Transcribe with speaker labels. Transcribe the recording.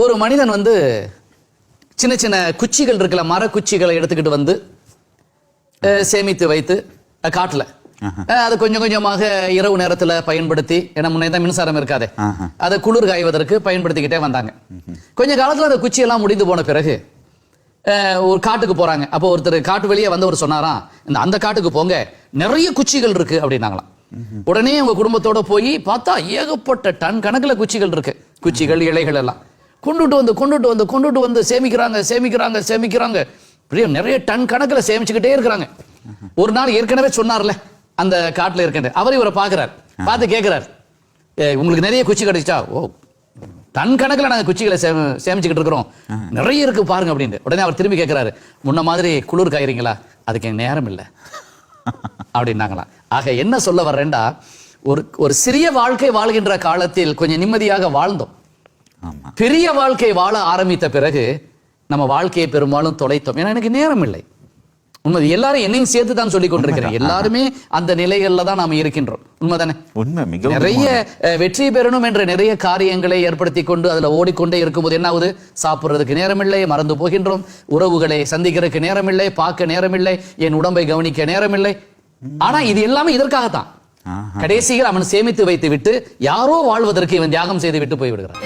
Speaker 1: ஒரு மனிதன் வந்து சின்ன சின்ன குச்சிகள் இருக்கல, மர குச்சிகளை எடுத்துக்கிட்டு வந்து சேமித்து வைத்து காட்டுல அது கொஞ்சம் கொஞ்சமாக இரவு நேரத்துல பயன்படுத்தி, ஏன்னா முன்னே தான் மின்சாரம் இருக்காது, அதை குளிர் காய்வதற்கு பயன்படுத்திக்கிட்டே வந்தாங்க. கொஞ்ச காலத்துல அந்த குச்சி எல்லாம் முடிந்து போன பிறகு ஒரு காட்டுக்கு போறாங்க. அப்போ ஒருத்தர் காட்டு வெளியே வந்தவர் சொன்னாராம், அந்த காட்டுக்கு போங்க, நிறைய குச்சிகள் இருக்கு அப்படின்னாங்களாம். உடனே உங்க குடும்பத்தோட போய் பார்த்தா ஏகப்பட்ட டன் கணக்குல குச்சிகள் இருக்கு. குச்சிகள், இலைகள் எல்லாம் கொண்டுட்டு வந்து சேமிக்கிறாங்க. நிறைய டன் கணக்குல சேமிச்சுக்கிட்டே இருக்கிறாங்க. ஒரு நாள் ஏற்கனவே சொன்னார்ல அந்த காட்டுல இருக்கின்ற அவர் இவரை பாக்குறாரு, பார்த்து கேட்கிறார், உங்களுக்கு நிறைய குச்சி கிடைச்சா? ஓ, டன் கணக்குல நாங்க குச்சிகளை சேமிச்சுக்கிட்டு இருக்கிறோம், நிறைய இருக்கு பாருங்க அப்படின்னு. உடனே அவர் திரும்பி கேட்கிறாரு, முன்ன மாதிரி குளிர் காய்றீங்களா? அதுக்கு எனக்கு நேரம் இல்லை அப்படின்னாங்களாம். ஆக என்ன சொல்ல வர்றேன்டா, ஒரு சிறிய வாழ்க்கை வாழ்கின்ற காலத்தில் கொஞ்சம் நிம்மதியாக வாழ்ந்தோம். பெரிய வாழ்க்கை வாழ ஆரம்பித்த பிறகு நம்ம வாழ்க்கையை பெரும்பாலும் தொலைத்தோம். ஏன்னா எனக்கு நேரம் இல்லை. உண்மை, எல்லாரும் என்னையும் சேர்த்து தான் சொல்லிக் கொண்டிருக்கிறேன். எல்லாருமே அந்த நிலைகள்ல தான் நாம இருக்கின்றோம். உண்மைதானே? நிறைய வெற்றி பெறணும் என்ற நிறைய காரியங்களை ஏற்படுத்தி கொண்டு அதுல ஓடிக்கொண்டே இருக்கும்போது என்ன ஆகுது? சாப்பிடுறதுக்கு நேரம் இல்லை, மறந்து போகின்றோம். உறவுகளை சந்திக்கிறதுக்கு நேரம் இல்லை, பார்க்க நேரம் இல்லை, என் உடம்பை கவனிக்க நேரம் இல்லை. ஆனா இது எல்லாமே இதற்காகத்தான். கடைசியில் அவன் சேமித்து வைத்து விட்டு யாரோ வாழ்வதற்கு இவன் தியாகம் செய்து விட்டு போய்விடுகிறான்.